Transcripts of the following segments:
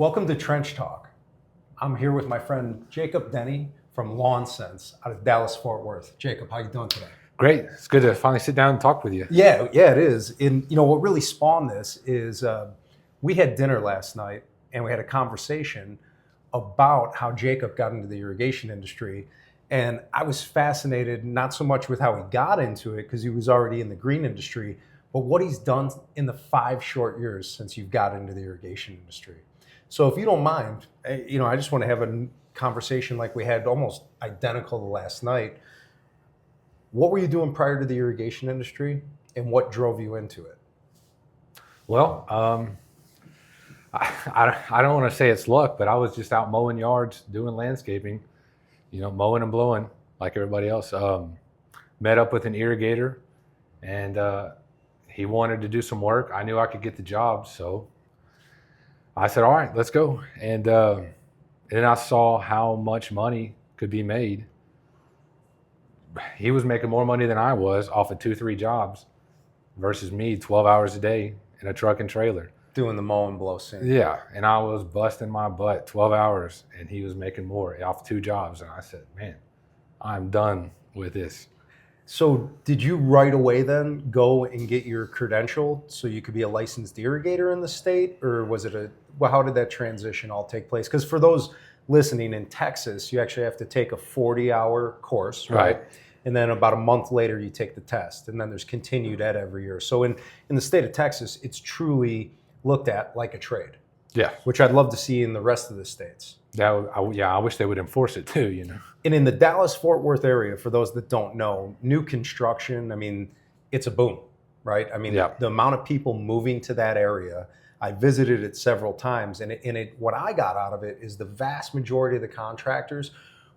Welcome to Trench Talk. I'm here with my friend Jacob Denney from Lawn Sense out of Dallas, Fort Worth. Jacob, how you doing today? Great. It's good to finally sit down and talk with you. Yeah, it is. And what really spawned this is we had dinner last night and we had a conversation about how Jacob got into the irrigation industry. And I was fascinated, not so much with how he got into it, because he was already in the green industry, but what he's done in the 5 short years since you've got into the irrigation industry. So if you don't mind, I just want to have a conversation like we had almost identical to last night. What were you doing prior to the irrigation industry and what drove you into it? Well, I don't want to say it's luck, but I was just out mowing yards, doing landscaping, mowing and blowing like everybody else. Met up with an irrigator and he wanted to do some work. I knew I could get the job, so I said, all right, let's go. And then I saw how much money could be made. He was making more money than I was off of 2-3 jobs versus me 12 hours a day in a truck and trailer. Doing the mow and blow scene. Yeah, and I was busting my butt 12 hours and he was making more off 2 jobs. And I said, man, I'm done with this. So did you right away then go and get your credential so you could be a licensed irrigator in the state? Or was it how did that transition all take place? Because for those listening in Texas, you actually have to take a 40-hour course, right? And then about a month later, you take the test. And then there's continued ed every year. So in the state of Texas, it's truly looked at like a trade. Yeah. Which I'd love to see in the rest of the states. I wish they would enforce it too, And in the Dallas-Fort Worth area, for those that don't know, new construction, it's a boom, right? The amount of people moving to that area, I visited it several times, and what I got out of it is the vast majority of the contractors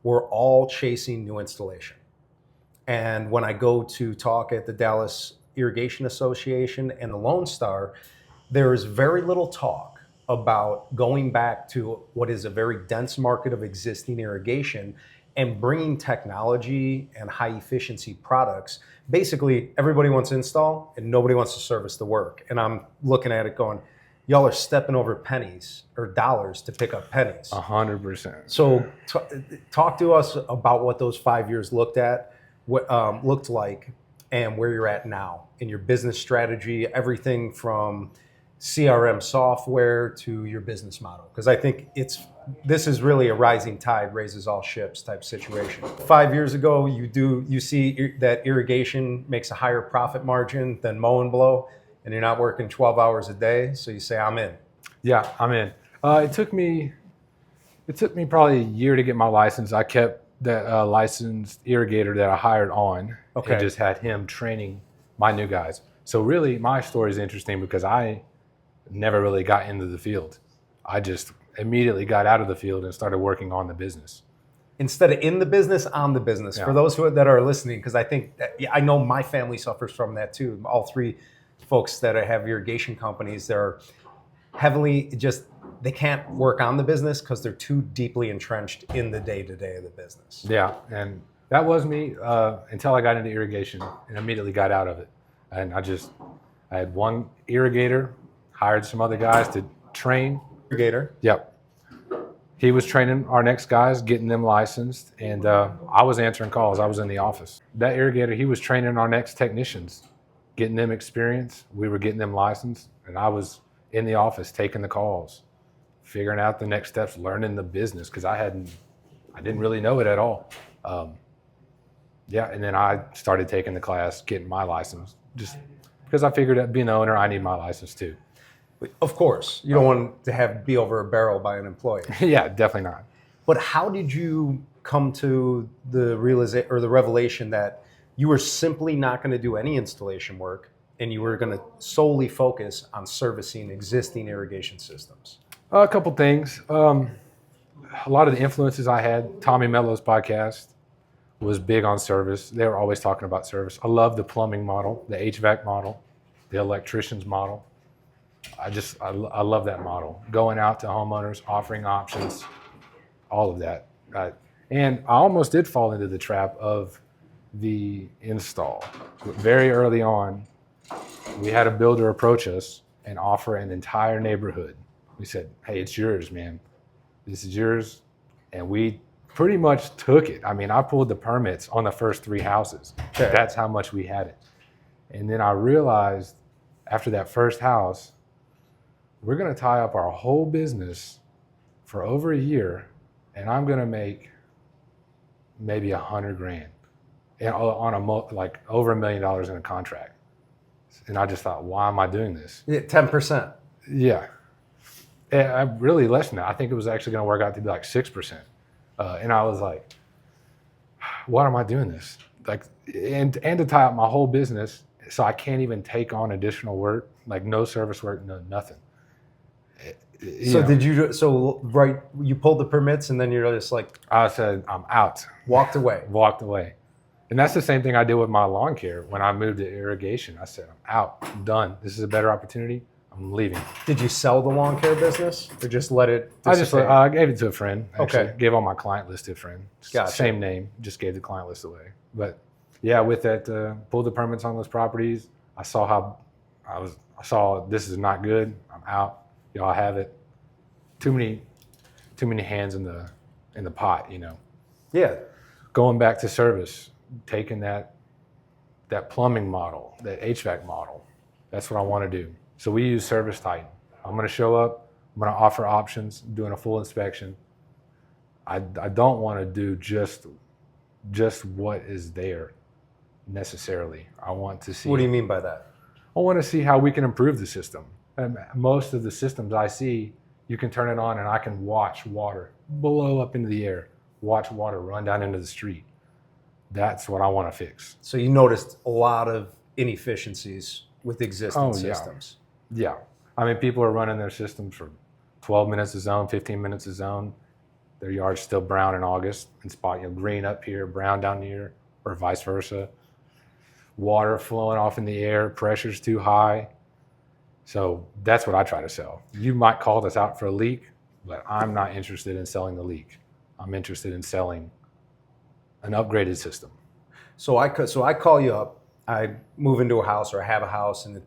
were all chasing new installation. And when I go to talk at the Dallas Irrigation Association and the Lone Star, there is very little talk about going back to what is a very dense market of existing irrigation and bringing technology and high efficiency products. Basically, everybody wants to install and nobody wants to service the work. And I'm looking at it going, y'all are stepping over pennies or dollars to pick up pennies. 100%. So talk to us about what those 5 years looked like and where you're at now in your business strategy, everything from CRM software to your business model. Because I think this is really a rising tide raises all ships type situation. 5 years ago, you see that irrigation makes a higher profit margin than mow and blow, and you're not working 12 hours a day. So you say, I'm in. Yeah, I'm in. It took me probably a year to get my license. I kept that licensed irrigator that I hired on and just had him training my new guys. So really, my story is interesting because I never really got into the field. I just immediately got out of the field and started working on the business. Instead of in the business, on the business. Yeah. For those that are listening, because I know my family suffers from that too. All 3 folks that have irrigation companies, they're heavily they can't work on the business because they're too deeply entrenched in the day-to-day of the business. Yeah, and that was me until I got into irrigation and immediately got out of it. And I had one irrigator, hired some other guys to train. Irrigator? Yep. He was training our next guys, getting them licensed, and I was answering calls. I was in the office. That irrigator, he was training our next technicians, getting them experience. We were getting them licensed, and I was in the office taking the calls, figuring out the next steps, learning the business, because I didn't really know it at all. And then I started taking the class, getting my license, just because I figured that being the owner, I need my license too. Of course, you don't want to be over a barrel by an employee. Yeah, definitely not. But how did you come to the realization or the revelation that you were simply not going to do any installation work and you were going to solely focus on servicing existing irrigation systems? A couple things. A lot of the influences I had, Tommy Mello's podcast was big on service. They were always talking about service. I love the plumbing model, the HVAC model, the electrician's model. I love that model. Going out to homeowners, offering options, all of that. And I almost did fall into the trap of the install. Very early on, we had a builder approach us and offer an entire neighborhood We said, hey, it's yours, man. This is yours. And we pretty much took it. I mean, I pulled the permits on the first 3 houses. Okay. That's how much we had it. And then I realized after that first house, we're going to tie up our whole business for over a year, and I'm going to make maybe $100,000 and on like over $1 million in a contract. And I just thought, why am I doing this? Yeah, 10%. Yeah. And I really less than that. I think it was actually going to work out to be like 6%. And I was like, why am I doing this? Like, and to tie up my whole business, so I can't even take on additional work, like no service work, no nothing. You pulled the permits and then you're just like, I said, I'm out. Walked away. And that's the same thing I did with my lawn care. When I moved to irrigation, I said, I'm out, I'm done. This is a better opportunity. I'm leaving. Did you sell the lawn care business or just let it dissipate? I gave it to a friend. Actually. Okay. Gave all my client list to a friend. Gotcha. Same name, just gave the client list away. But yeah, with that, pulled the permits on those properties. I saw this is not good. I'm out. Y'all have it. Too many hands in the pot, you know. Yeah. Going back to service, taking that plumbing model, that HVAC model. That's what I want to do. So we use Service Titan. I'm going to show up. I'm going to offer options, doing a full inspection. I don't want to do just what is there necessarily. I want to see. What do you mean by that? I want to see how we can improve the system. And most of the systems I see, you can turn it on and I can watch water blow up into the air, watch water run down into the street. That's what I want to fix. So you noticed a lot of inefficiencies with existing systems. Yeah. I mean, people are running their systems for 12 minutes a zone, 15 minutes a zone. Their yard's still brown in August and green up here, brown down here, or vice versa. Water flowing off in the air, pressure's too high. So that's what I try to sell. You might call this out for a leak, but I'm not interested in selling the leak. I'm interested in selling an upgraded system. So I call you up. I move into a house or I have a house and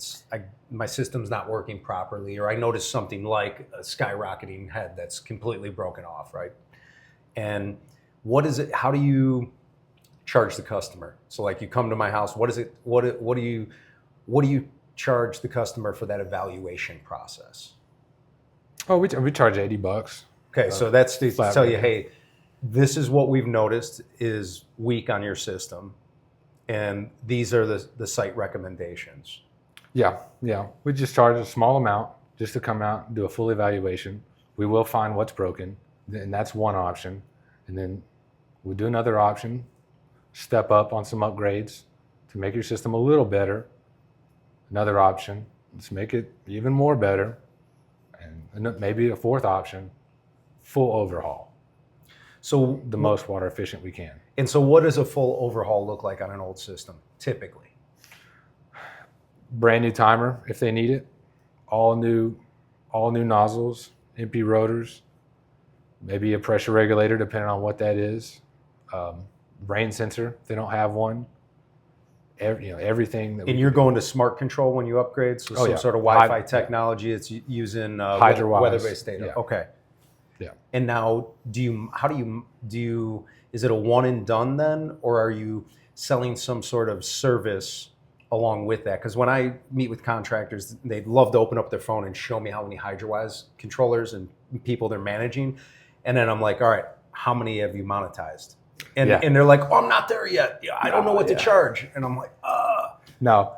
my system's not working properly, or I notice something like a skyrocketing head that's completely broken off, right? And what is it? How do you charge the customer? So like you come to my house, what is it? What do you charge the customer for that evaluation process? Oh, we charge $80. Okay, so that's to tell you, hey, this is what we've noticed is weak on your system, and these are the site recommendations. Yeah. We just charge a small amount just to come out and do a full evaluation. We will find what's broken, and that's one option. And then we'll do another option, step up on some upgrades to make your system a little better. Another option, let's make it even more better. And maybe a fourth option, full overhaul. So the most water efficient we can. And so what does a full overhaul look like on an old system, typically? Brand new timer, if they need it. All new nozzles, empty rotors, maybe a pressure regulator, depending on what that is. Rain sensor, if they don't have one. Everything. And you're going to smart control when you upgrade? So some sort of Wi-Fi technology. It's using weather-based data. Yeah. Okay. Yeah. And now, is it a one and done then, or are you selling some sort of service along with that? Because when I meet with contractors, they'd love to open up their phone and show me how many HydroWise controllers and people they're managing. And then I'm like, all right, how many have you monetized? And they're like, oh, I'm not there yet. I don't know what to charge. And I'm like, No,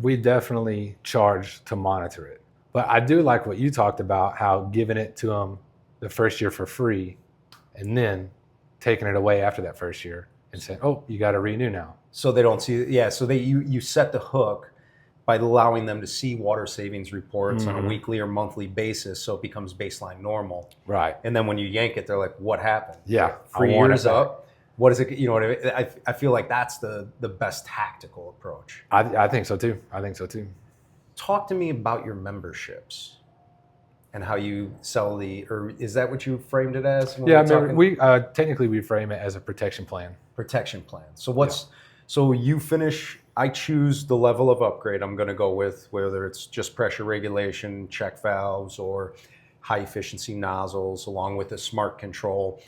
we definitely charge to monitor it. But I do like what you talked about, how giving it to them the first year for free and then taking it away after that first year and saying, oh, you got to renew now. So they don't see, so you set the hook by allowing them to see water savings reports on a weekly or monthly basis, so it becomes baseline normal. Right. And then when you yank it, they're like, what happened? Yeah. 3 years up. What is it? You know what I mean? I feel like that's the best tactical approach. I think so too. Talk to me about your memberships and how you sell or is that what you framed it as? We technically we frame it as a protection plan. Protection plan. So so you finish I choose the level of upgrade I'm going to go with, whether it's just pressure regulation, check valves, or high efficiency nozzles, along with a smart control.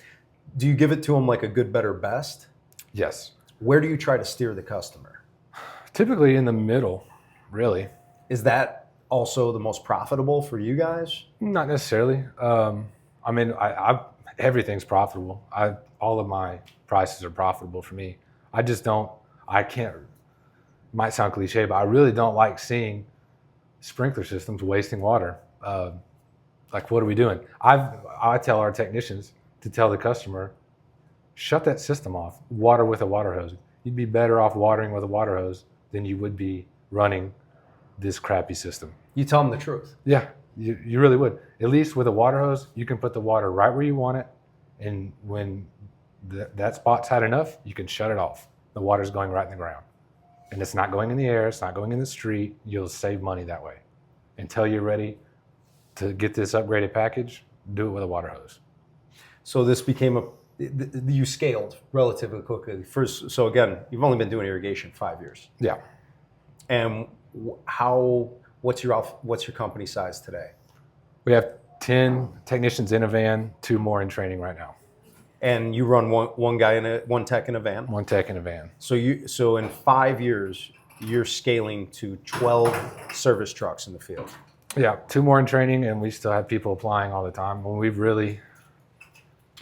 Do you give it to them like a good, better, best? Yes. Where do you try to steer the customer? Typically in the middle, really. Is that also the most profitable for you guys? Not necessarily. I mean, everything's profitable. All of my prices are profitable for me. I can't, might sound cliche, but I really don't like seeing sprinkler systems wasting water. Like, what are we doing? I tell our technicians to tell the customer, shut that system off, water with a water hose. You'd be better off watering with a water hose than you would be running this crappy system. You tell them the truth. Yeah, you really would. At least with a water hose, you can put the water right where you want it. And when that spot's had enough, you can shut it off. The water's going right in the ground. And it's not going in the air, it's not going in the street. You'll save money that way. Until you're ready to get this upgraded package, do it with a water hose. So this became you scaled relatively quickly. First, so again, you've only been doing irrigation 5 years. Yeah. And what's your company size today? We have 10 technicians in a van, 2 more in training right now. And you run one tech in a van? One tech in a van. So in 5 years, you're scaling to 12 service trucks in the field. Yeah, 2 more in training, and we still have people applying all the time.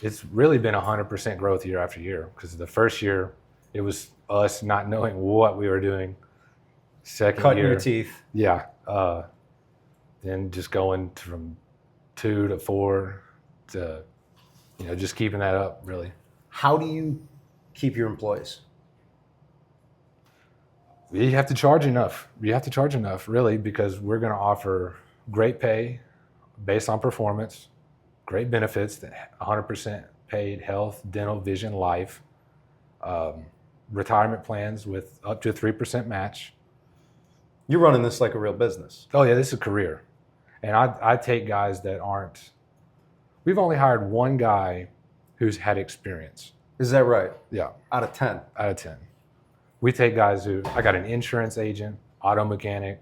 It's really been 100% growth year after year, because the first year it was us not knowing what we were doing. Second Cutting year, your teeth. Yeah. Then just going from 2 to 4 to, just keeping that up, really. How do you keep your employees? You have to charge enough. You have to charge enough, really, because we're going to offer great pay based on performance, great benefits, 100% paid health, dental, vision, life, retirement plans with up to 3% match. You're running this like a real business. Oh, yeah, this is a career. And I take guys that aren't, we've only hired one guy who's had experience. Is that right? Yeah. Out of 10? Out of 10. We take guys I got an insurance agent, auto mechanic,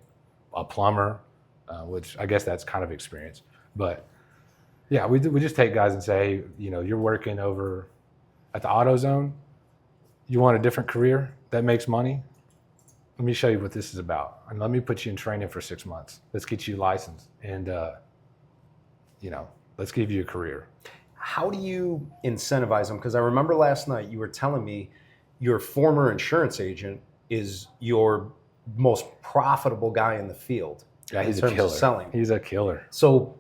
a plumber, which I guess that's kind of experience. But yeah, we just take guys and say, you're working over at the AutoZone. You want a different career that makes money? Let me show you what this is about. And let me put you in training for 6 months. Let's get you licensed. And, let's give you a career. How do you incentivize them? Because I remember last night you were telling me your former insurance agent is your most profitable guy in the field. Yeah, he's in terms a killer. Of selling. He's a killer. So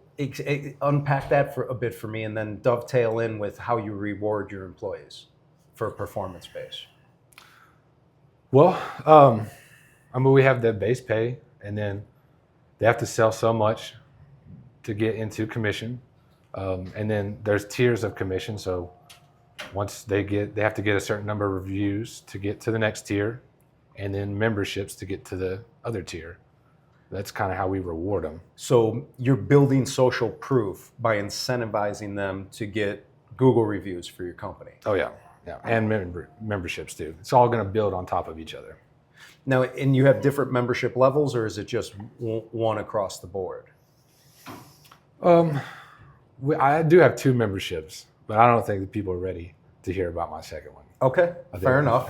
unpack that for a bit for me, and then dovetail in with how you reward your employees for a performance base. Well, we have the base pay, and then they have to sell so much to get into commission. And then there's tiers of commission. So once they have to get a certain number of reviews to get to the next tier, and then memberships to get to the other tier. That's kind of how we reward them. So you're building social proof by incentivizing them to get Google reviews for your company. Oh, yeah. Yeah, and memberships too. It's all going to build on top of each other. Now, and you have different membership levels, or is it just one across the board? I do have 2 memberships, but I don't think that people are ready to hear about my second one. Okay, fair enough.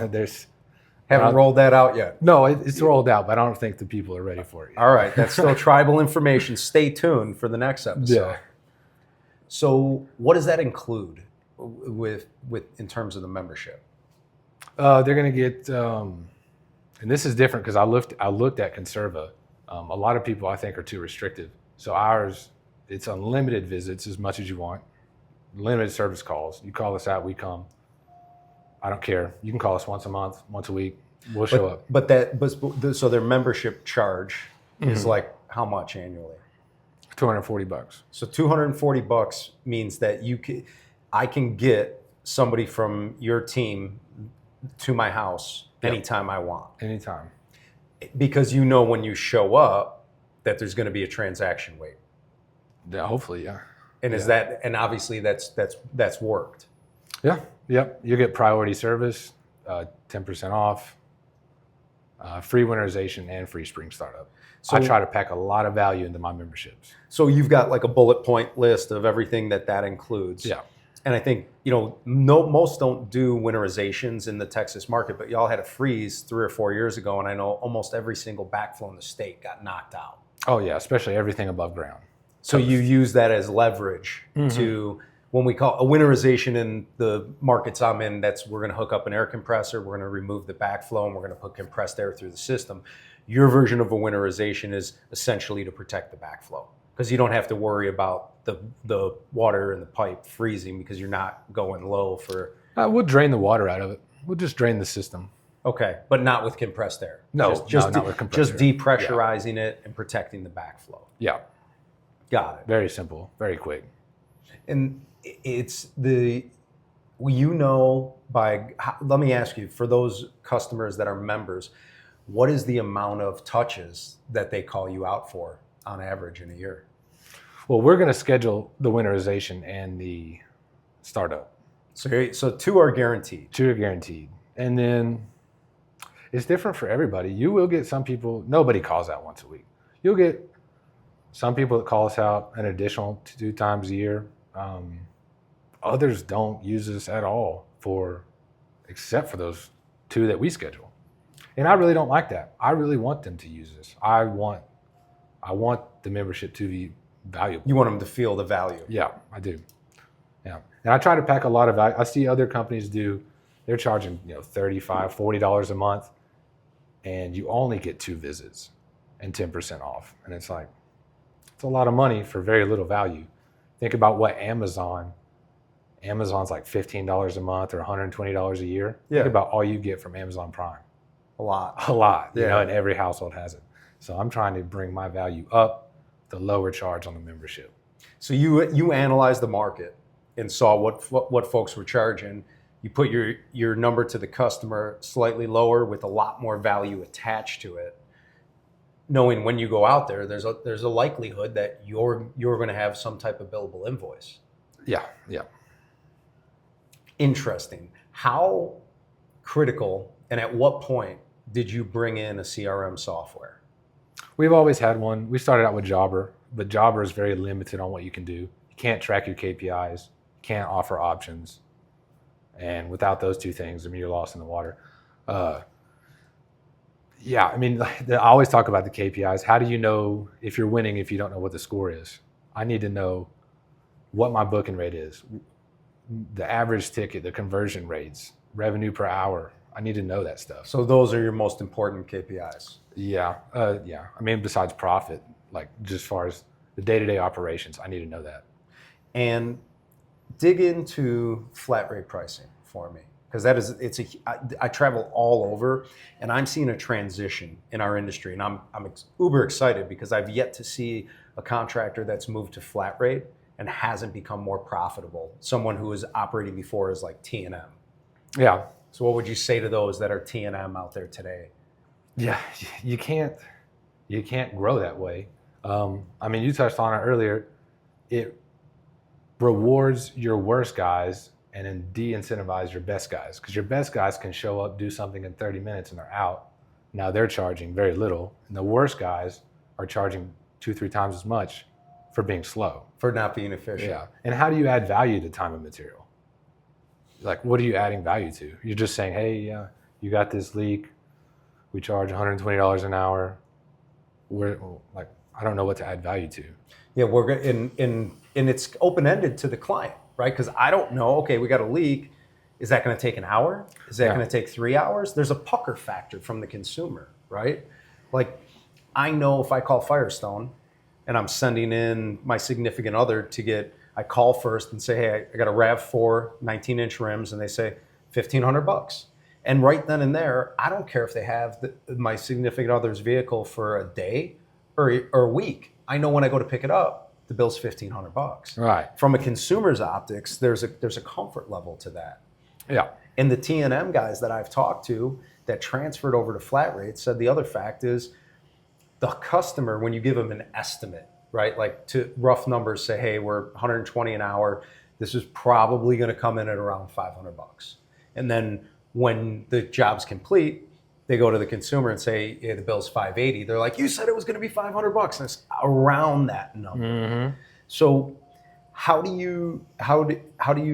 Haven't rolled that out yet. No, it's rolled out, but I don't think the people are ready for it yet. All right, that's still tribal information. Stay tuned for the next episode. Yeah. So what does that include with in terms of the membership? They're going to get, and this is different because I looked at Conserva. A lot of people I think are too restrictive. So ours, it's unlimited visits as much as you want, limited service calls. You call us out, we come. I don't care. You can call us once a month, once a week. We'll show up. So their membership charge is like how much annually? $240. So $240 means that I can get somebody from your team to my house anytime I want. Anytime. Because when you show up that there's going to be a transaction wait. Yeah, hopefully, yeah. And is that, and obviously that's worked. Yeah. Yep. You get priority service, 10% off. free winterization, and free spring startup. So I try to pack a lot of value into my memberships. So you've got like a bullet point list of everything that includes. Yeah. And I think, most don't do winterizations in the Texas market, but y'all had a freeze 3 or 4 years ago, and I know almost every single backflow in the state got knocked out. Oh yeah, especially everything above ground. So you use that as leverage to, when we call a winterization in the markets I'm in, we're going to hook up an air compressor, we're going to remove the backflow, and we're going to put compressed air through the system. Your version of a winterization is essentially to protect the backflow, because you don't have to worry about the water in the pipe freezing because you're not going low for... We'll drain the water out of it. We'll just drain the system. Okay, but not with compressed air. No, not with compressed air. Just depressurizing it and protecting the backflow. Yeah. Got it. Very simple, very quick. And it's let me ask you, for those customers that are members, what is the amount of touches that they call you out for on average in a year? Well, we're going to schedule the winterization and the startup. So 2 are guaranteed. 2 are guaranteed. And then it's different for everybody. You will get some people, nobody calls out once a week. You'll get some people that call us out an additional 2 times a year. Others don't use us at all except for those 2 that we schedule. And I really don't like that. I really want them to use this. I want the membership to be valuable. You want them to feel the value. Yeah, I do. Yeah. And I try to pack a lot of value. I see other companies they're charging, $35, $40 a month, and you only get 2 visits and 10% off. And it's like, it's a lot of money for very little value. Think about what Amazon's like $15 a month or $120 a year. Yeah. Think about all you get from Amazon Prime. A lot. Yeah. And every household has it. So I'm trying to bring my value up, the lower charge on the membership. So you analyzed the market and saw what folks were charging. You put your number to the customer slightly lower with a lot more value attached to it, knowing when you go out there, there's a likelihood that you're going to have some type of billable invoice. Yeah. Interesting. How critical and at what point did you bring in a CRM software? We've always had one. We started out with Jobber, but Jobber is very limited on what you can do. You can't track your KPIs, can't offer options. And without those 2 things, you're lost in the water. I always talk about the KPIs. How do you know if you're winning if you don't know what the score is? I need to know what my booking rate is, the average ticket, the conversion rates, revenue per hour. I need to know that stuff. So those are your most important KPIs. Yeah. Besides profit, like just as far as the day-to-day operations, I need to know that. And dig into flat rate pricing for me, because I travel all over, and I'm seeing a transition in our industry, and I'm uber excited because I've yet to see a contractor that's moved to flat rate and hasn't become more profitable. Someone who was operating before is like T&M. Yeah. So what would you say to those that are T&M out there today? Yeah, you can't grow that way. You touched on it earlier. It rewards your worst guys and then de-incentivize your best guys, because your best guys can show up, do something in 30 minutes, and they're out. Now they're charging very little, and the worst guys are charging 2-3 times as much for being slow, for not being efficient. Yeah. And how do you add value to time and material? Like, what are you adding value to? You're just saying, hey, you got this leak. We charge $120 an hour. I don't know what to add value to. Yeah, we're and it's open-ended to the client, right? Because I don't know. Okay, we got a leak. Is that going to take an hour? Is that going to take 3 hours? There's a pucker factor from the consumer, right? Like, I know if I call Firestone and I'm sending in my significant other I call first and say, hey, I got a RAV4 19-inch rims, and they say $1,500. And right then and there, I don't care if they have my significant other's vehicle for a day or a week. I know when I go to pick it up, the bill's $1,500. Right. From a consumer's optics, there's a comfort level to that. Yeah. And the T&M guys that I've talked to that transferred over to flat rates said the other fact is the customer, when you give them an estimate, right? Like, to rough numbers, say, hey, we're $120 an hour. This is probably going to come in at around $500. And then when the job's complete, They go to the consumer and say, yeah, the bill's $580. They're like, you said it was going to be $500, and it's around that number. Mm-hmm. So how do you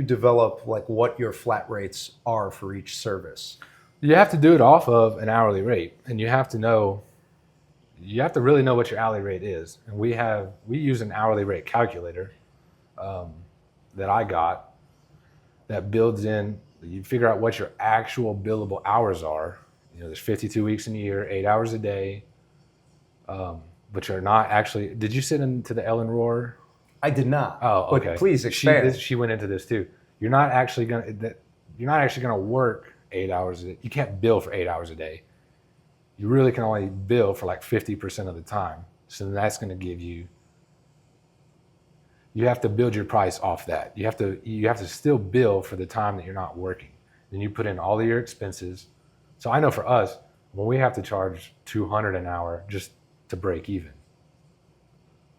develop like what your flat rates are for each service? You have to do it off of an hourly rate, and you have to really know what your hourly rate is. And we use an hourly rate calculator that I got that builds in. You figure out what your actual billable hours are. There's 52 weeks in a year, 8 hours a day. But you're not actually. Did you sit into the Ellen Rohr? I did not. Oh, okay. But please expand. She went into this too. You're not actually gonna work 8 hours a day. You can't bill for 8 hours a day. You really can only bill for like 50% of the time. So that's going to give you. You have to build your price off that. You have to still bill for the time that you're not working. Then you put in all of your expenses. So I know for us, when we have to charge $200 an hour just to break even.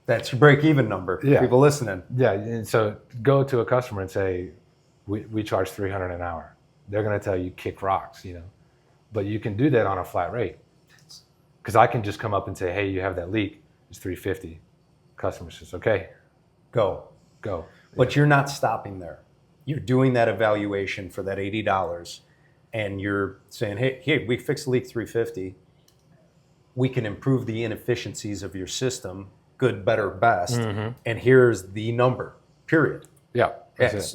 That's your break even number. Yeah. People listening. Yeah, and so go to a customer and say, we charge $300 an hour. They're going to tell you kick rocks, But you can do that on a flat rate. Because I can just come up and say, hey, you have that leak. It's $350. Customer says, okay. Go. But you're not stopping there. You're doing that evaluation for that $80, and you're saying, hey, we fixed the leak $350. We can improve the inefficiencies of your system, good, better, best, and here's the number, period. Yeah.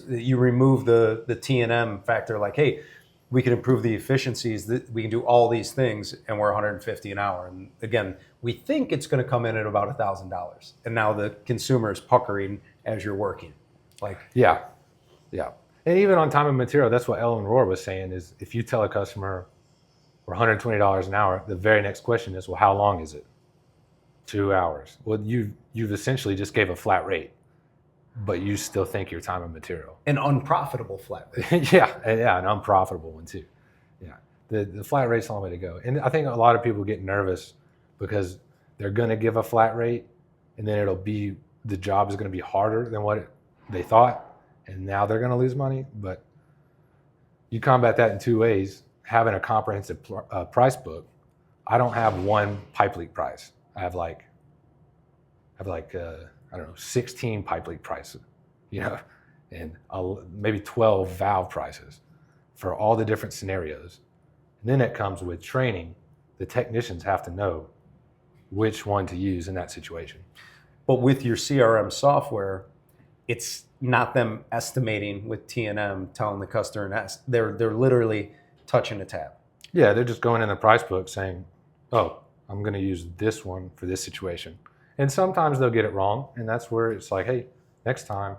You remove the T&M factor, like, hey, we can improve the efficiencies, we can do all these things, and we're $150 an hour. And again, we think it's going to come in at about $1,000. And now the consumer is puckering as you're working. Yeah. And even on time and material, that's what Ellen Rohr was saying, is if you tell a customer we're $120 an hour, the very next question is, well, how long is it? 2 hours. Well, you've essentially just gave a flat rate, but you still think your time and material. An unprofitable flat rate. yeah, an unprofitable one too. Yeah, the flat rate's the only way to go. And I think a lot of people get nervous because they're going to give a flat rate, and then the job is going to be harder than what they thought, and now they're going to lose money. But you combat that in two ways. Having a comprehensive price book. I don't have one pipe leak price. I have like 16 pipe leak prices, and maybe 12 valve prices for all the different scenarios. And then it comes with training. The technicians have to know which one to use in that situation. But with your CRM software, it's not them estimating with T&M, telling the customer, they're literally touching a tab. Yeah, they're just going in the price book saying, oh, I'm going to use this one for this situation. And sometimes they'll get it wrong, and that's where it's like, hey, next time,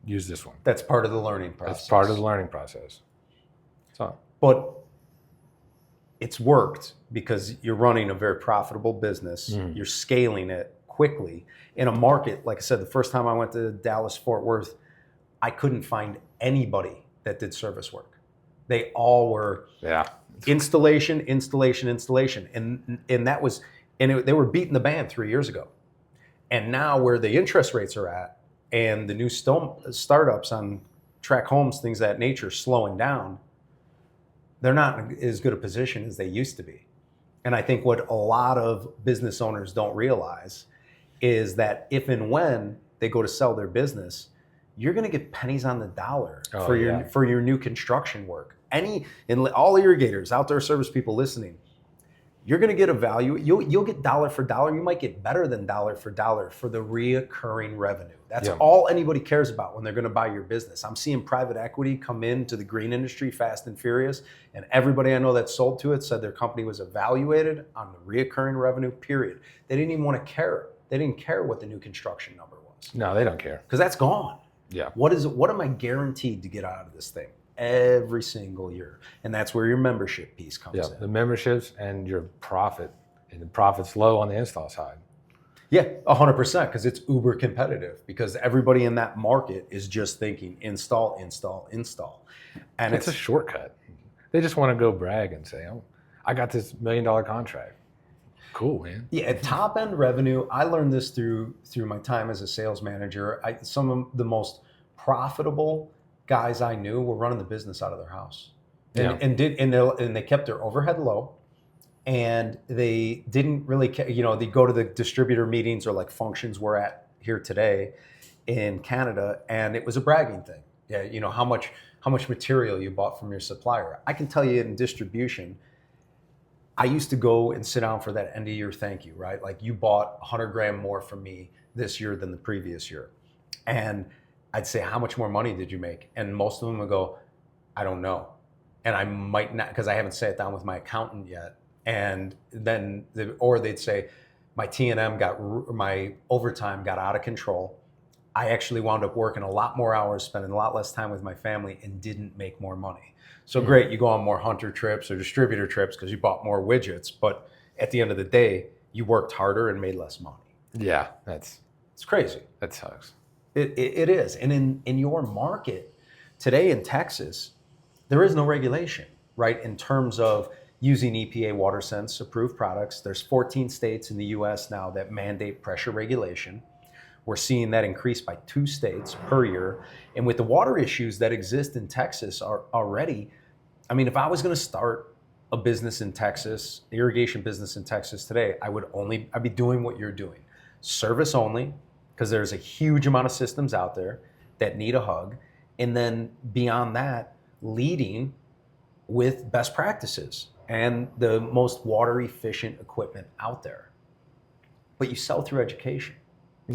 use this one. That's part of the learning process. That's part of the learning process. But it's worked because you're running a very profitable business. You're scaling it quickly in a market. Like I said, the first time I went to Dallas, Fort Worth, I couldn't find anybody that did service work. They all were installation. And that was, they were beating the band 3 years ago. And now where the interest rates are at and the new startups on track homes, things of that nature, slowing down, they're not in as good a position as they used to be. And I think what a lot of business owners don't realize is that if and when they go to sell their business, you're going to get pennies on the dollar for your new construction work. And all irrigators, outdoor service people listening, you're going to get a value. You'll get dollar for dollar. You might get better than dollar for dollar for the reoccurring revenue. That's all anybody cares about when they're going to buy your business. I'm seeing private equity come into the green industry fast and furious, and everybody I know that sold to it said their company was evaluated on the reoccurring revenue, period. They didn't even want to care. They didn't care what the new construction number was. No, they don't care. Because that's gone. Yeah. What am I guaranteed to get out of this thing every single year? And that's where your membership piece comes in. The memberships and your profit. And the profit's low on the install side. Yeah, 100%, because it's uber competitive, because everybody in that market is just thinking install. And it's a shortcut. They just want to go brag and say, oh, I got this $1 million contract. Cool, man. Yeah, at top end revenue, I learned this through my time as a sales manager. Some of the most profitable guys I knew were running the business out of their house, and they kept their overhead low, and they didn't really they go to the distributor meetings or like functions we're at here today in Canada, and it was a bragging thing. Yeah, how much material you bought from your supplier. I can tell you in distribution, I used to go and sit down for that end of year thank you, right? Like, you bought 100 grand more from me this year than the previous year. And I'd say, how much more money did you make? And most of them would go, I don't know. And I might not, because I haven't sat down with my accountant yet. And then, or they'd say, my T&M my overtime got out of control. I actually wound up working a lot more hours, spending a lot less time with my family, and didn't make more money. So great, you go on more hunter trips or distributor trips because you bought more widgets, but at the end of the day, you worked harder and made less money. Yeah, it's crazy. That sucks. It is. And in your market today in Texas, there is no regulation, right? In terms of using EPA WaterSense approved products. There's 14 states in the US now that mandate pressure regulation. We're seeing that increase by 2 states per year. And with the water issues that exist in Texas already, I mean, if I was going to start a business in Texas, irrigation business in Texas today, I'd be doing what you're doing. Service only, because there's a huge amount of systems out there that need a hug. And then beyond that, leading with best practices and the most water efficient equipment out there. But you sell through education.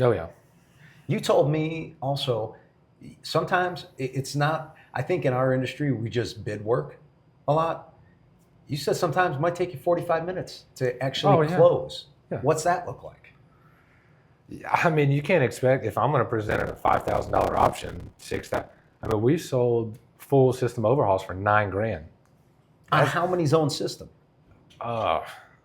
Oh, yeah. You told me also, sometimes it's not, I think in our industry, we just bid work a lot. You said sometimes it might take you 45 minutes to actually close. Yeah. What's that look like? I mean, you can't expect, if I'm going to present a $5,000 option, $6,000. I mean, we sold full system overhauls for $9 grand. On how many zone system? I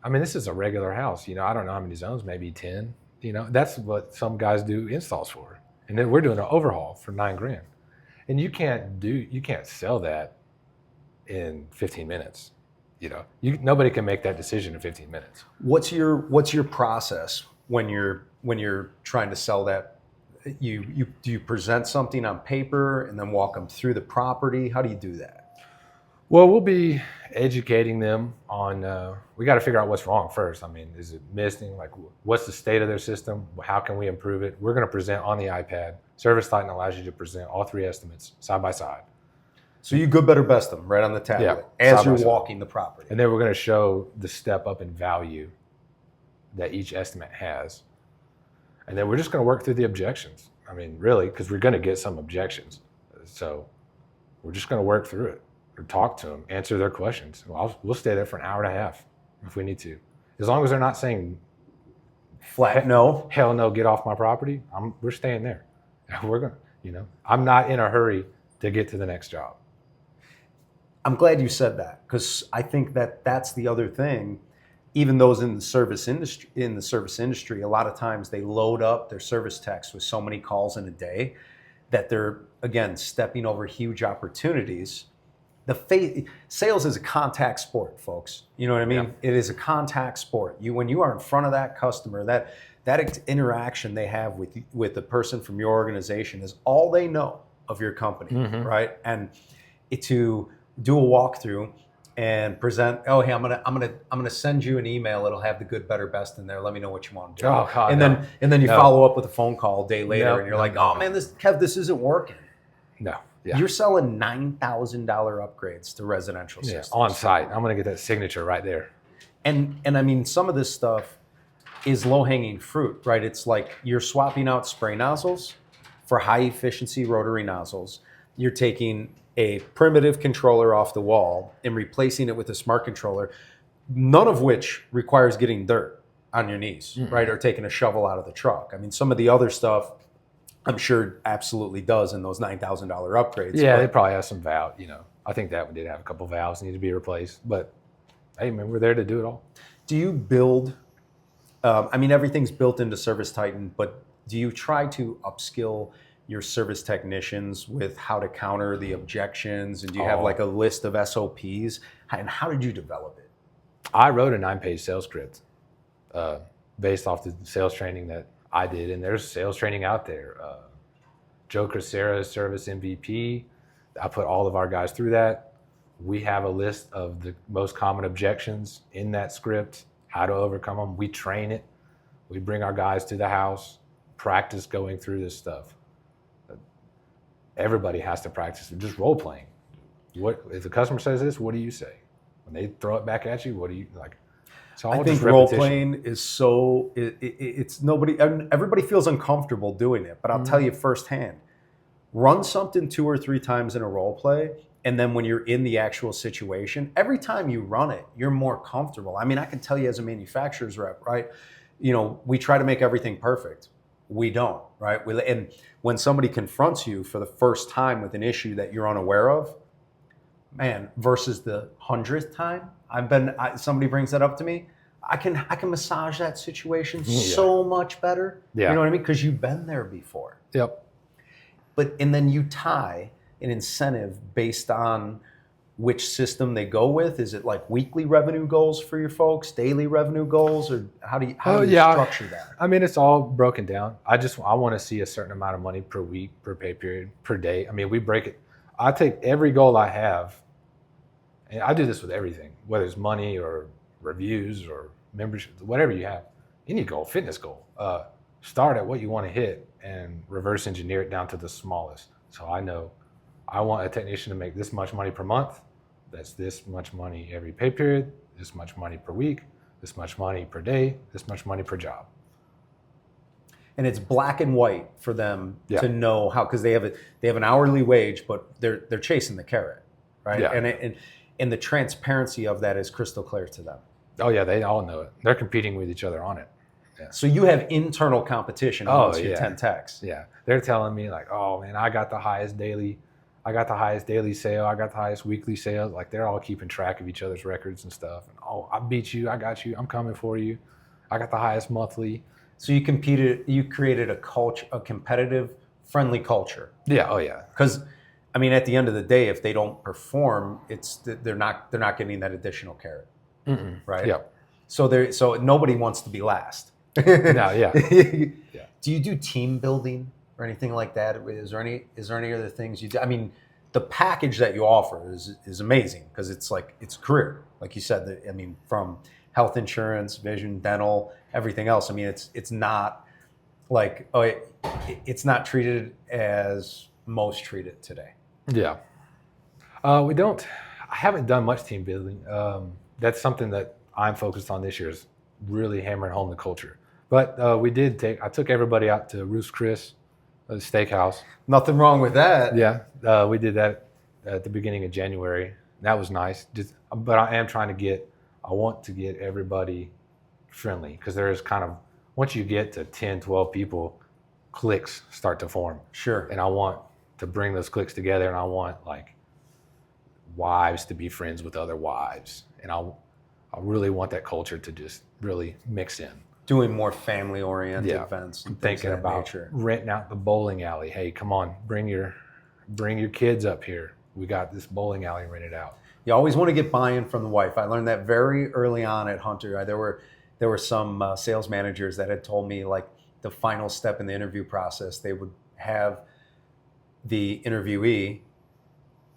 mean, this is a regular house. I don't know how many zones, maybe 10. That's what some guys do installs for. And then we're doing an overhaul for $9 grand. And you can't sell that in 15 minutes. Nobody can make that decision in 15 minutes. What's your process when you're trying to sell that? Do you present something on paper and then walk them through the property? How do you do that? Well, we'll be educating them on, we got to figure out what's wrong first. I mean, is it misting? Like, what's the state of their system? How can we improve it? We're going to present on the iPad. Service Titan allows you to present all 3 estimates side by side. So you good, better, best them right on the tablet as you're walking the property. And then we're going to show the step up in value that each estimate has. And then we're just going to work through the objections. I mean, really, because we're going to get some objections. So we're just going to work through it. Or talk to them, answer their questions. We'll stay there for an hour and a half if we need to. As long as they're not saying flat no, hell no, get off my property, we're staying there. We're going I'm not in a hurry to get to the next job. I'm glad you said that, because I think that's the other thing. Even those in the service industry, a lot of times they load up their service techs with so many calls in a day that they're, again, stepping over huge opportunities. Sales is a contact sport, folks. You know what I mean? Yeah. It is a contact sport. When you are in front of that customer, that interaction they have with the person from your organization is all they know of your company, right? And to do a walkthrough and present, oh, hey, I'm gonna send you an email. It'll have the good, better, best in there. Let me know what you want to do. Oh, God, and then you follow up with a phone call a day later, and you're like, oh man, this isn't working. No. Yeah. You're selling $9,000 upgrades to residential systems. On site. I'm going to get that signature right there. And I mean, some of this stuff is low-hanging fruit, right? It's like you're swapping out spray nozzles for high-efficiency rotary nozzles. You're taking a primitive controller off the wall and replacing it with a smart controller, none of which requires getting dirt on your knees, right? Or taking a shovel out of the truck. I mean, some of the other stuff, I'm sure absolutely does in those $9,000 upgrades. Yeah, they probably have some valve. I think that one did have a couple valves need to be replaced. But hey, man, we're there to do it all. Do you build? I mean, everything's built into Service Titan, but do you try to upskill your service technicians with how to counter the objections? And do you have like a list of SOPs? And how did you develop it? I wrote a 9-page sales script based off the sales training that I did, and there's sales training out there. Joe Crisera, service MVP. I put all of our guys through that. We have a list of the most common objections in that script, how to overcome them. We train it. We bring our guys to the house, practice going through this stuff. Everybody has to practice it, just role playing. What if the customer says this? What do you say? When they throw it back at you, what do you like? It's all I think role playing is so it's nobody. Everybody feels uncomfortable doing it, but I'll tell you firsthand. Run something 2 or 3 times in a role play, and then when you're in the actual situation, every time you run it, you're more comfortable. I mean, I can tell you as a manufacturer's rep, right? You know, we try to make everything perfect. We don't, right? And when somebody confronts you for the first time with an issue that you're unaware of, man, versus the 100th time somebody brings that up to me, I can massage that situation so much better. Yeah. You know what I mean? Because you've been there before. Yep. And then you tie an incentive based on which system they go with. Is it like weekly revenue goals for your folks, daily revenue goals, or how do you structure that? I mean, it's all broken down. I want to see a certain amount of money per week, per pay period, per day. I mean, we break it. I take every goal I have, and I do this with everything, whether it's money or reviews or membership, whatever you have. Any goal, fitness goal, start at what you want to hit and reverse engineer it down to the smallest. So I know I want a technician to make this much money per month. That's this much money every pay period, this much money per week, this much money per day, this much money per job. And it's black and white for them to know how, because they have an hourly wage, but they're chasing the carrot, right? Yeah. And the transparency of that is crystal clear to them. Oh yeah, they all know it. They're competing with each other on it. Yeah. So you have internal competition amongst your 10 techs. Yeah, they're telling me like, oh man, I got the highest daily sale, I got the highest weekly sales. Like they're all keeping track of each other's records and stuff. And oh, I beat you, I got you, I'm coming for you. I got the highest monthly. So you created a competitive, friendly culture. Yeah, oh yeah. Because I mean, at the end of the day, if they don't perform, they're not getting that additional carrot, right? Yeah. So nobody wants to be last. No, yeah. Yeah. Do you do team building or anything like that? Is there any other things you do? I mean, the package that you offer is amazing because it's career, like you said. I mean, from health insurance, vision, dental, everything else. I mean, it's not like it's not treated as most treat it today. Yeah. We don't. I haven't done much team building. That's something that I'm focused on this year, is really hammering home the culture. But I took everybody out to Ruth's Chris, the steakhouse. Nothing wrong with that. Yeah. We did that at the beginning of January. That was nice. But I want to get everybody friendly, because there is kind of, once you get to 10, 12 people, cliques start to form. Sure. And I want to bring those cliques together, and I want like wives to be friends with other wives. And I really want that culture to just really mix in. Doing more family-oriented events. I'm thinking about renting out the bowling alley. Hey, come on, bring your kids up here. We got this bowling alley rented out. You always want to get buy-in from the wife. I learned that very early on at Hunter. There were some sales managers that had told me, like, the final step in the interview process, they would have the interviewee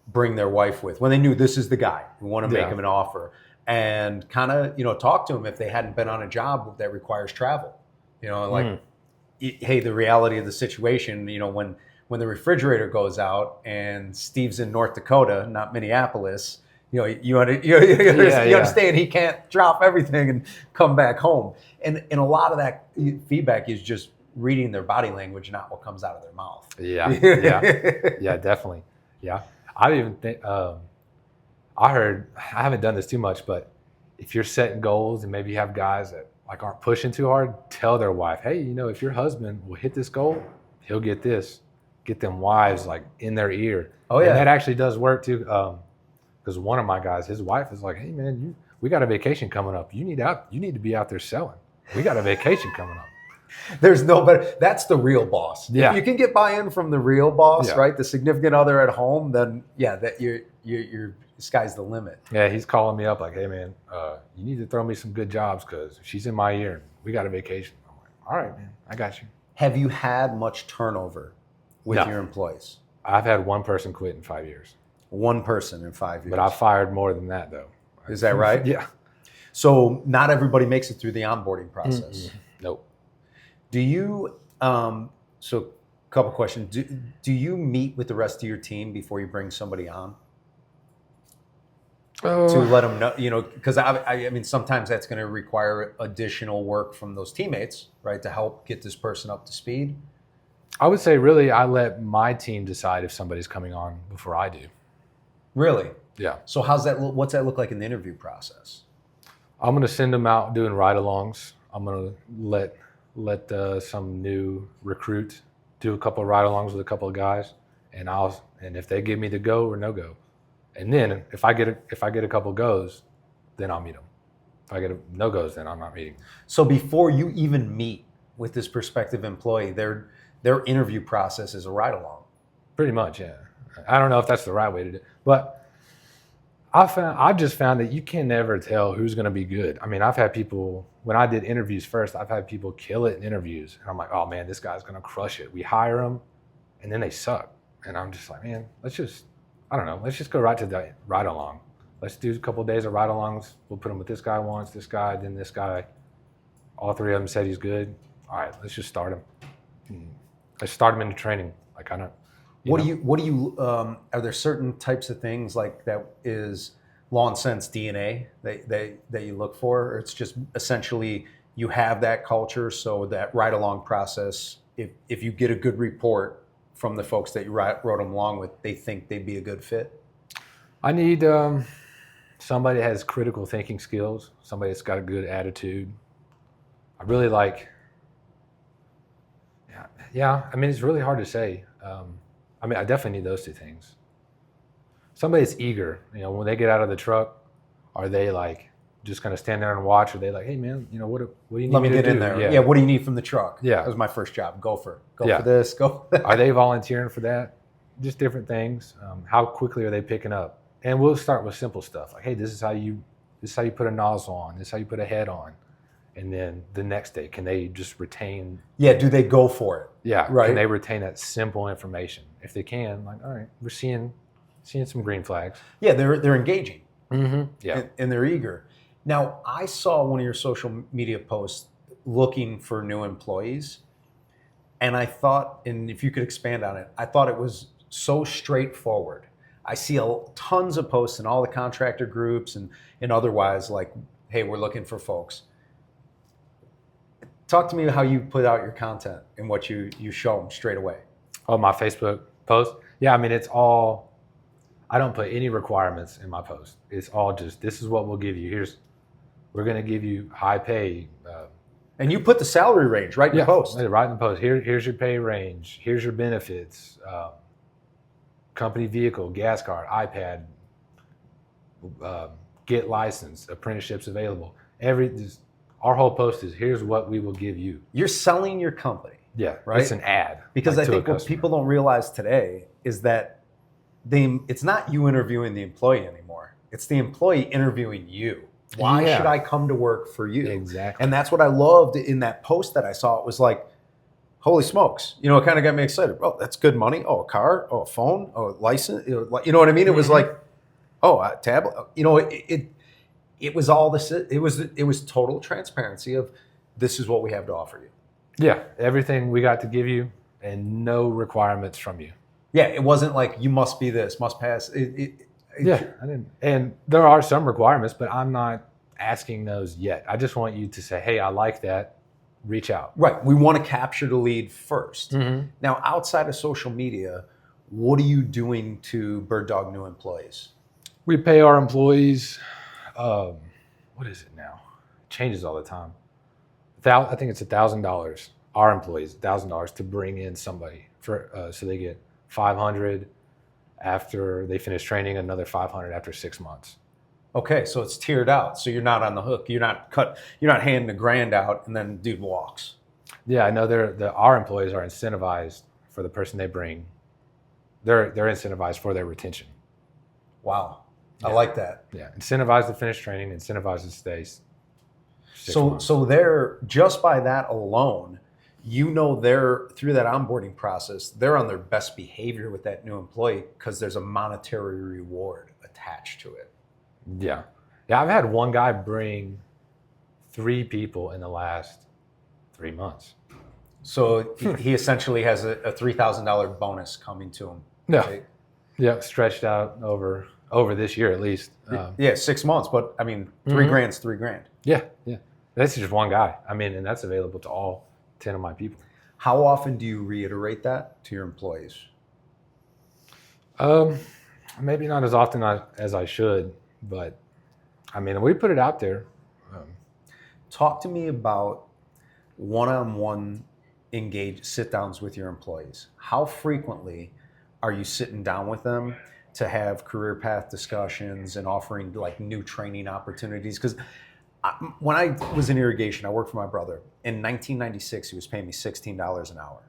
bring their wife with, when they knew this is the guy. We want to make him an offer, and kind of, talk to him if they hadn't been on a job that requires travel. Hey, the reality of the situation, when the refrigerator goes out and Steve's in North Dakota, not Minneapolis, you understand he can't drop everything and come back home. And a lot of that feedback is just reading their body language, not what comes out of their mouth. Yeah, definitely. Yeah. I even think, I haven't done this too much, but if you're setting goals and maybe you have guys that like aren't pushing too hard, tell their wife, hey, if your husband will hit this goal, he'll get this. Get them wives like in their ear. Oh yeah. And that actually does work too. Because one of my guys, his wife is like, hey man, we got a vacation coming up. You need to be out there selling. We got a vacation coming up. There's no better. That's the real boss. Yeah. If you can get buy-in from the real boss, right? The significant other at home, then that your sky's the limit. Yeah, he's calling me up like, hey man, you need to throw me some good jobs because she's in my ear. We got a vacation. I'm like, all right, man, I got you. Have you had much turnover with your employees? I've had one person quit in 5 years. One person in 5 years. But I fired more than that, though. Is that right? Yeah. So not everybody makes it through the onboarding process. Nope. Do you, so a couple questions. Do you meet with the rest of your team before you bring somebody on? To let them know, you know, because I mean, sometimes that's going to require additional work from those teammates, right, to help get this person up to speed. I would say really I let my team decide if somebody's coming on before I do. Really? Yeah. So what's that look like in the interview process? I'm going to send them out doing ride-alongs. I'm going to let some new recruit do a couple of ride-alongs with a couple of guys, and if they give me the go or no go. And then if I get a couple goes, then I'll meet them. If I get no goes, then I'm not meeting them. So before you even meet with this prospective employee, their interview process is a ride along. Pretty much, yeah. I don't know if that's the right way to do it, but I've just found that you can never tell who's going to be good. I mean, I've had people, when I did interviews first, I've had people kill it in interviews, and I'm like, oh man, this guy's going to crush it. We hire them, and then they suck, and I'm just like, man, let's just go right to the ride along. Let's do a couple of days of ride alongs. We'll put them with this guy once, this guy, then this guy. All three of them said he's good. All right, let's just start him. Let's start him into training. Like I don't. What do you? Are there certain types of things like that is lawn sense DNA that you look for, or it's just essentially you have that culture, so that ride along process. If you get a good report from the folks that you wrote them along with, they think they'd be a good fit? I need somebody that has critical thinking skills, somebody that's got a good attitude. I really like, yeah. I mean, it's really hard to say. I mean, I definitely need those two things. Somebody that's eager, you know, when they get out of the truck, are they like just kind of stand there and watch? Or are they like, hey man, you know, what do you need Let me to get do? in there. Yeah. What do you need from the truck? Yeah. That was my first job. Go for this. Go. Are they volunteering for that? Just different things. How quickly are they picking up? And we'll start with simple stuff like, hey, this is how you put a nozzle on. This is how you put a head on. And then the next day, can they just retain? Yeah. Do they go for it? Yeah. Right. Can they retain that simple information? If they can, like, all right, we're seeing some green flags. Yeah. They're engaging. Mm-hmm. Yeah. And they're eager. Now, I saw one of your social media posts looking for new employees, and I thought, and if you could expand on it, I thought it was so straightforward. I see tons of posts in all the contractor groups and otherwise, like, hey, we're looking for folks. Talk to me how you put out your content and what you show them straight away. Oh, my Facebook post? Yeah, I mean, it's all, I don't put any requirements in my post. It's all just, this is what we'll give you. We're going to give you high pay. And you put the salary range right in the post. Right in the post. Here's your pay range. Here's your benefits. Company vehicle, gas card, iPad, get licensed, apprenticeships available. Our whole post is here's what we will give you. You're selling your company. Yeah, right? It's an ad. Because I think what people don't realize today is that it's not you interviewing the employee anymore. It's the employee interviewing you. Why should I come to work for you? Exactly. And that's what I loved in that post that I saw. It was like, holy smokes. You know, it kind of got me excited. Oh, that's good money. Oh, a car. Oh, a phone. Oh, a license. You know what I mean? It was like, oh, a tablet. You know, it was all this. It was total transparency of this is what we have to offer you. Yeah, everything we got to give you and no requirements from you. Yeah, it wasn't like you must be this, must pass. I didn't. And there are some requirements, but I'm not asking those yet. I just want you to say, hey, I like that. Reach out. Right. We want to capture the lead first. Mm-hmm. Now, outside of social media, what are you doing to bird dog new employees? We pay our employees, what is it now? It changes all the time. I think it's $1,000. Our employees, $1,000 to bring in somebody so they get $500 after they finish training, another $500 after 6 months. Okay, so it's tiered out. So you're not on the hook. You're not handing $1,000 out and then dude walks. Yeah, I know our employees are incentivized for the person they bring. They're incentivized for their retention. Wow. Yeah. I like that. Yeah, incentivized to finish training, incentivized to stay. So they're just by that alone, they're through that onboarding process, they're on their best behavior with that new employee because there's a monetary reward attached to it. Yeah. Yeah, I've had one guy bring 3 people in the last 3 months. So he essentially has a $3,000 bonus coming to him. Yeah. Right? Yeah, stretched out over this year at least. 6 months, but I mean, $3,000's $3,000. Yeah. That's just one guy. I mean, and that's available to all 10 of my people. How often do you reiterate that to your employees? Maybe not as often as I should, but I mean, we put it out there. Talk to me about one-on-one sit-downs with your employees. How frequently are you sitting down with them to have career path discussions and offering like new training opportunities? Because when I was in irrigation, I worked for my brother. In 1996, he was paying me $16 an hour,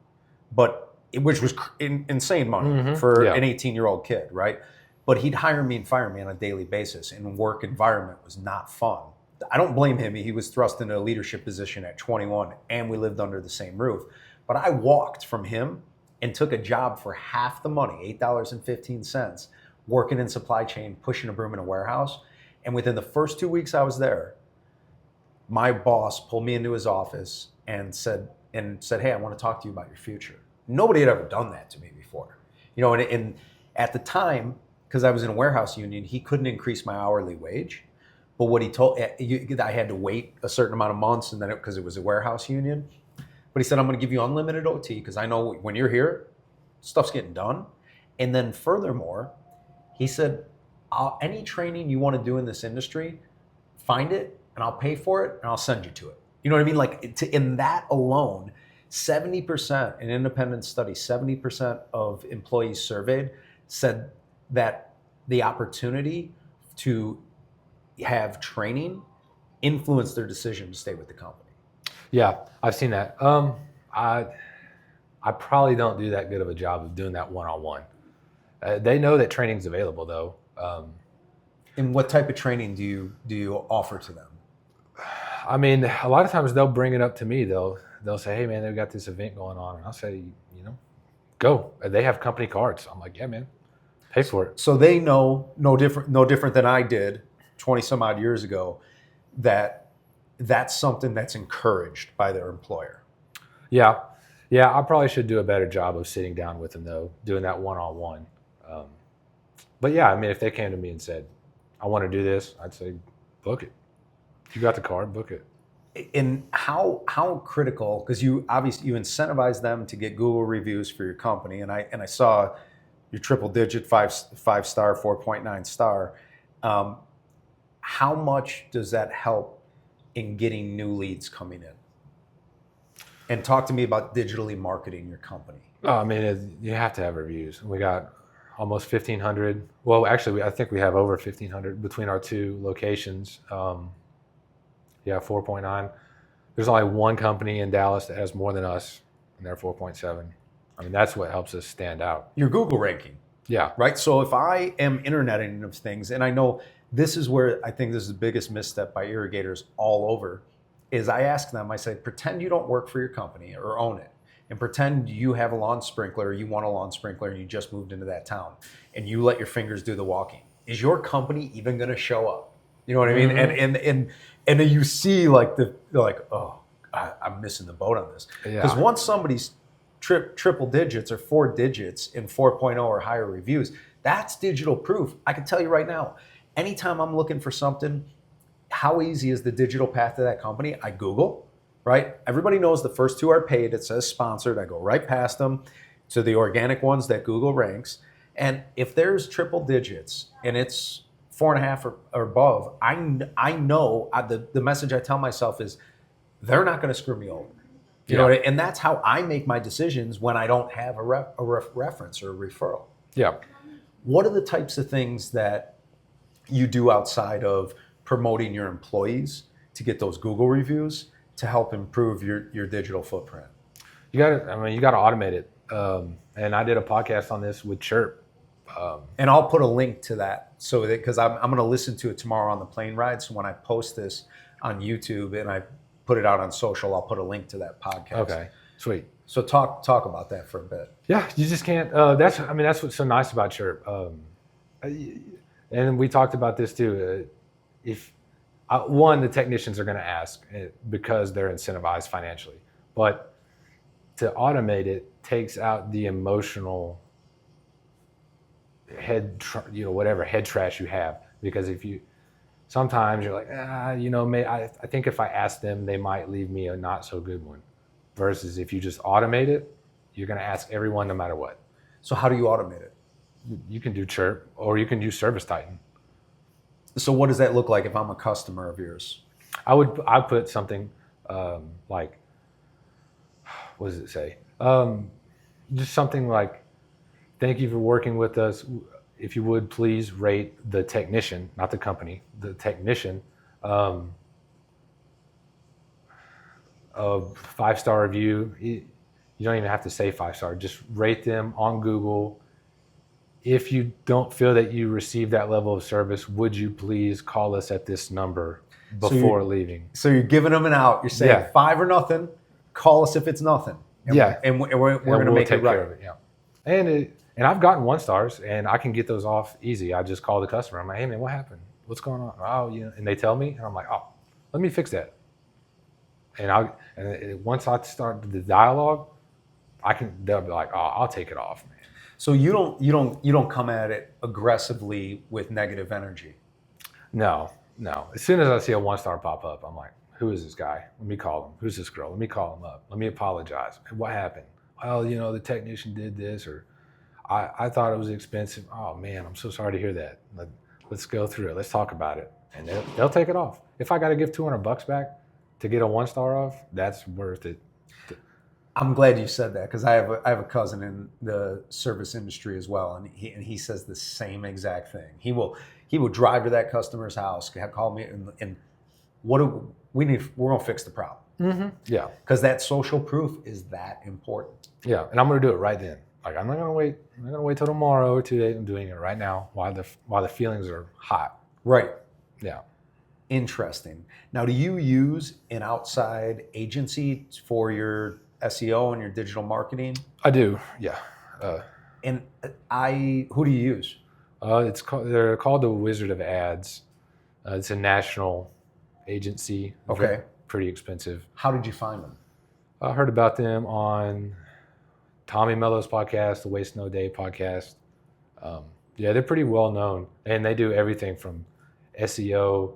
which was insane money for an 18-year-old kid, right? But he'd hire me and fire me on a daily basis, and work environment was not fun. I don't blame him. He was thrust into a leadership position at 21, and we lived under the same roof. But I walked from him and took a job for half the money, $8.15, working in supply chain, pushing a broom in a warehouse. And within the first 2 weeks I was there, my boss pulled me into his office and said, "Hey, I want to talk to you about your future." Nobody had ever done that to me before. And at the time, because I was in a warehouse union, he couldn't increase my hourly wage. But what he told, I had to wait a certain amount of months, and then because it was a warehouse union. But he said, "I'm going to give you unlimited OT because I know when you're here, stuff's getting done." And then furthermore, he said, "Any training you want to do in this industry, find it, and I'll pay for it, and I'll send you to it." You know what I mean? Like in that alone, 70%, an independent study, 70% of employees surveyed said that the opportunity to have training influenced their decision to stay with the company. Yeah, I've seen that. I probably don't do that good of a job of doing that one-on-one. They know that training's available though. And what type of training do you offer to them? I mean, a lot of times they'll bring it up to me. They'll say, "Hey man, they've got this event going on," and I'll say, "Go." They have company cards. I'm like, "Yeah, man, pay for it." So they know no different than I did 20 some odd years ago, that's something that's encouraged by their employer. Yeah, I probably should do a better job of sitting down with them though, doing that one-on-one. But yeah, I mean, if they came to me and said, "I want to do this," I'd say, "Book it. If you got the card, book it." And how critical, because you obviously you incentivize them to get Google reviews for your company, and I saw your triple digit 5-star 4.9 star. How much does that help in getting new leads coming in? And talk to me about digitally marketing your company. I mean, you have to have reviews. We got almost 1,500. Well, actually, I think we have over 1,500 between our 2 locations. 4.9. There's only one company in Dallas that has more than us, and they're 4.7. I mean, that's what helps us stand out. Your Google ranking. Yeah. Right. So if I am interneting of things, and I know this is where I think this is the biggest misstep by irrigators all over, is I ask them, I say, pretend you don't work for your company or own it, and pretend you have a lawn sprinkler, or you want a lawn sprinkler, and you just moved into that town, and you let your fingers do the walking. Is your company even going to show up? You know what I mean? And then you see like they're like, "Oh, I'm missing the boat on this." Because once somebody's triple digits or 4 digits in 4.0 or higher reviews, that's digital proof. I can tell you right now, anytime I'm looking for something, how easy is the digital path to that company? I Google, right? Everybody knows the first 2 are paid. It says sponsored. I go right past them to the organic ones that Google ranks. And if there's triple digits and it's 4.5 or above, I know the message I tell myself is they're not going to screw me over. You know, and that's how I make my decisions when I don't have a reference or a referral. Yeah. What are the types of things that you do outside of promoting your employees to get those Google reviews to help improve your digital footprint? You got to automate it. And I did a podcast on this with Chirp. And I'll put a link to that because I'm going to listen to it tomorrow on the plane ride. So when I post this on YouTube and I put it out on social, I'll put a link to that podcast. Okay. Sweet. So talk about that for a bit. Yeah, you just can't. That's what's so nice about Chirp. And we talked about this too. If one, the technicians are going to ask because they're incentivized financially, but to automate it takes out the emotional head trash you have. Because sometimes you're like, I think if I ask them, they might leave me a not so good one. Versus if you just automate it, you're going to ask everyone no matter what. So how do you automate it? You can do Chirp, or you can use Service Titan. So what does that look like if I'm a customer of yours? I put something like, what does it say? Just something like, thank you for working with us. If you would please rate the technician, not the company, the technician, a 5-star review. You don't even have to say 5-star. Just rate them on Google. If you don't feel that you received that level of service, would you please call us at this number before leaving? So you're giving them an out. You're saying 5 or nothing. Call us if it's nothing. And we're going to make it right. Care of it, yeah. And I've gotten 1-stars, and I can get those off easy. I just call the customer. I'm like, hey man, what happened? What's going on? Oh, and they tell me, and I'm like, oh, let me fix that. And once I start the dialogue, they'll be like, oh, I'll take it off, man. So you don't come at it aggressively with negative energy. No. As soon as I see a 1-star pop up, I'm like, who is this guy? Let me call him. Who's this girl? Let me call him up. Let me apologize. What happened? Well, the technician did this, or I thought it was expensive. Oh man, I'm so sorry to hear that. Let's go through it. Let's talk about it. And they'll take it off. If I got to give $200 back to get a 1-star off, that's worth it. I'm glad you said that, because I have a cousin in the service industry as well, and he says the same exact thing. He will drive to that customer's house, call me, and we're gonna fix the problem. Mm-hmm. Yeah, because that social proof is that important. Yeah, and I'm gonna do it right then. Like I'm not gonna wait till tomorrow or 2 days. I'm doing it right now while the feelings are hot. Right. Yeah. Interesting. Now, do you use an outside agency for your SEO and your digital marketing? I do, yeah. Who do you use? They're called the Wizard of Ads. It's a national agency. Okay. Pretty expensive. How did you find them? I heard about them on Tommy Mello's podcast, the Waste No Day podcast. They're pretty well known, and they do everything from SEO,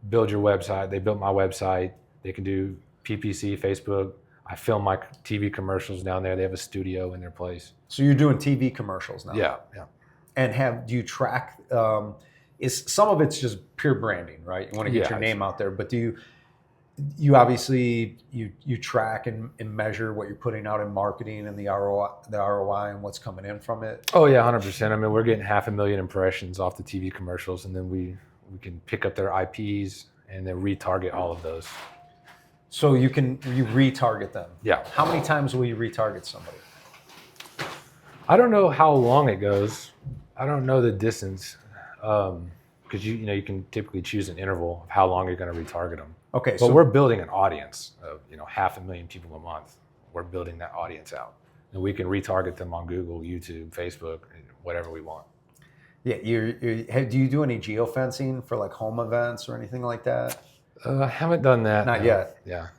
build your website. They built my website. They can do PPC, Facebook. I film my TV commercials down there. They have a studio in their place. So you're doing TV commercials now? Yeah. And do you track? Some of it's just pure branding, right? You want to get your name out there, but do you obviously you track and measure what you're putting out in marketing and the ROI and what's coming in from it? Oh yeah, 100%. I mean, we're getting 500,000 impressions off the TV commercials, and then we can pick up their IPs and then retarget all of those. So you retarget them. Yeah. How many times will you retarget somebody? I don't know how long it goes. I don't know the distance, because you can typically choose an interval of how long you're going to retarget them. Okay. But we're building an audience of 500,000 people a month. We're building that audience out, and we can retarget them on Google, YouTube, Facebook, whatever we want. Yeah. Do you do any geofencing for like home events or anything like that? I haven't done that. Not yet. Yeah.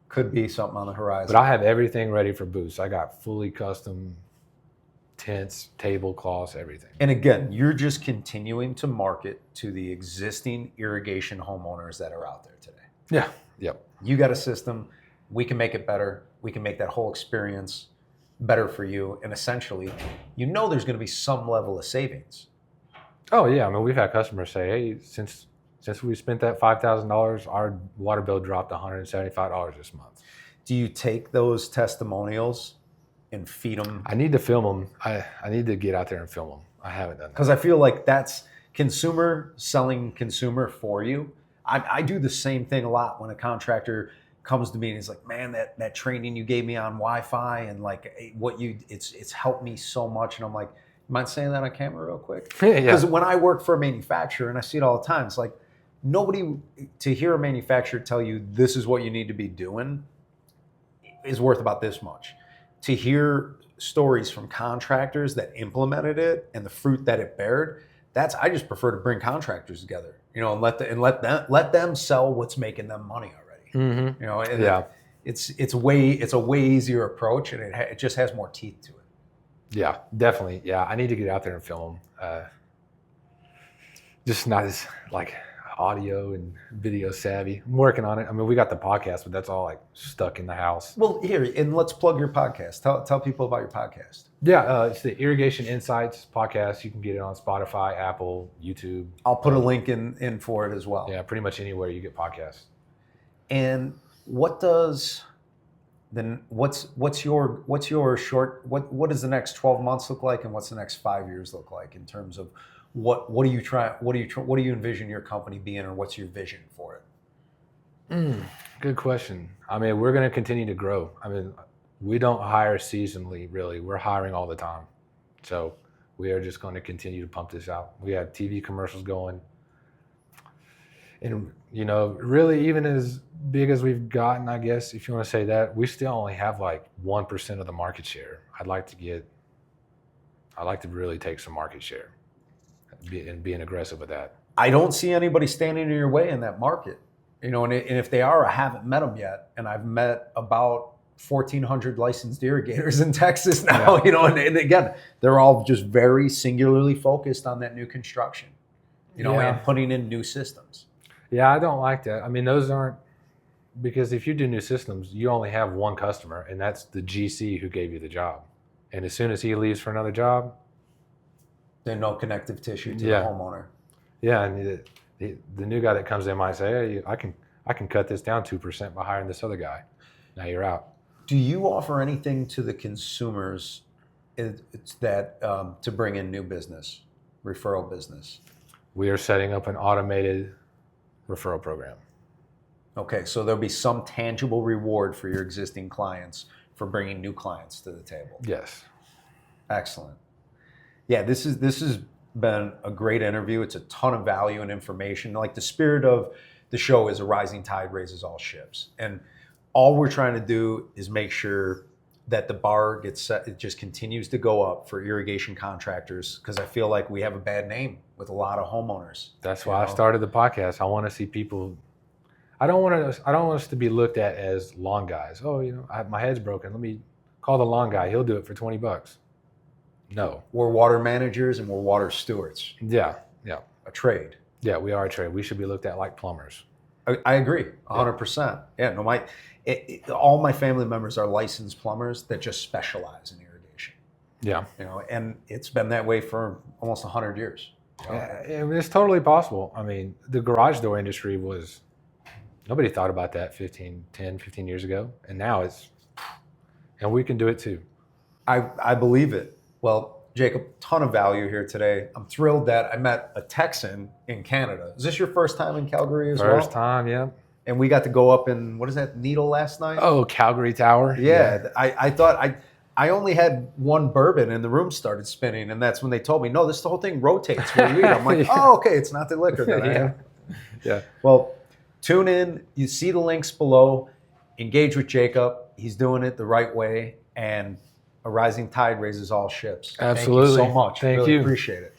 Could be something on the horizon. But I have everything ready for booths. I got fully custom tents, tablecloths, everything. And again, you're just continuing to market to the existing irrigation homeowners that are out there today. Yeah. Yep. You got a system. We can make it better. We can make that whole experience better for you. And essentially, there's going to be some level of savings. Oh yeah. I mean, we've had customers say, hey, since we spent that $5,000, our water bill dropped $175 this month. Do you take those testimonials and feed them? I need to film them. I need to get out there and film them. I haven't done that. Because I feel like that's consumer selling consumer for you. I do the same thing a lot when a contractor comes to me and he's like, man, that training you gave me on Wi-Fi and like it's helped me so much. And I'm like, you mind saying that on camera real quick? Yeah. Because when I work for a manufacturer, and I see it all the time, it's like, to hear a manufacturer tell you this is what you need to be doing, is worth about this much. To hear stories from contractors that implemented it and the fruit that it bared, I just prefer to bring contractors together, and let them sell what's making them money already. And it's a way easier approach, and it just has more teeth to it. Yeah, definitely. Yeah, I need to get out there and film them. Just not as like audio and video savvy. I'm working on it. I mean, we got the podcast, but that's all like stuck in the house. Well, here, and let's plug your podcast. Tell people about your podcast. Yeah, it's the Irrigation Insights podcast. You can get it on Spotify, Apple, YouTube. I'll put a link in for it as well. Yeah, pretty much anywhere you get podcasts. And what does what's your short what does the next 12 months look like, and what's the next 5 years look like in terms of what do you envision your company being, or what's your vision for it? Good question. I mean, we're going to continue to grow. I mean, we don't hire seasonally, really. We're hiring all the time. So we are just going to continue to pump this out. We have TV commercials going. And, really, even as big as we've gotten, I guess, if you want to say that, we still only have like 1% of the market share. I'd like to really take some market share and being aggressive with that. I don't see anybody standing in your way in that market. And if they are, I haven't met them yet. And I've met about 1,400 licensed irrigators in Texas now, and again, they're all just very singularly focused on that new construction, and putting in new systems. Yeah, I don't like that. I mean, those aren't, because if you do new systems, you only have one customer, and that's the GC who gave you the job. And as soon as he leaves for another job, there's no connective tissue to the homeowner. Yeah, and the new guy that comes in might say, hey, I can cut this down 2% by hiring this other guy. Now you're out. Do you offer anything to the consumers to bring in new business, referral business? We are setting up an automated referral program. Okay, so there'll be some tangible reward for your existing clients for bringing new clients to the table. Yes. Excellent. Yeah, this has been a great interview. It's a ton of value and information. Like, the spirit of the show is a rising tide raises all ships. And all we're trying to do is make sure that the bar gets set, it just continues to go up for irrigation contractors, because I feel like we have a bad name with a lot of homeowners. That's why I started the podcast. I want to see people. I don't want us to be looked at as lawn guys. Oh, my head's broken. Let me call the lawn guy. He'll do it for $20. No. We're water managers and we're water stewards. Yeah. A trade. Yeah, we are a trade. We should be looked at like plumbers. I agree, 100%. Yeah, no, all my family members are licensed plumbers that just specialize in irrigation. Yeah. And it's been that way for almost 100 years. It's totally possible. I mean, the garage door industry nobody thought about that 10, 15 years ago. And now and we can do it too. I believe it. Well, Jacob, ton of value here today. I'm thrilled that I met a Texan in Canada. Is this your first time in Calgary as well? First time, yeah. And we got to go up in, what is that, Needle last night? Oh, Calgary Tower. Yeah. I thought I only had one bourbon and the room started spinning, and that's when they told me, no, the whole thing rotates when you eat. I'm like, oh, okay, it's not the liquor that I have. Yeah. Well, tune in. You see the links below. Engage with Jacob. He's doing it the right way, and a rising tide raises all ships. Absolutely. Thank you so much. Thank really you. Appreciate it.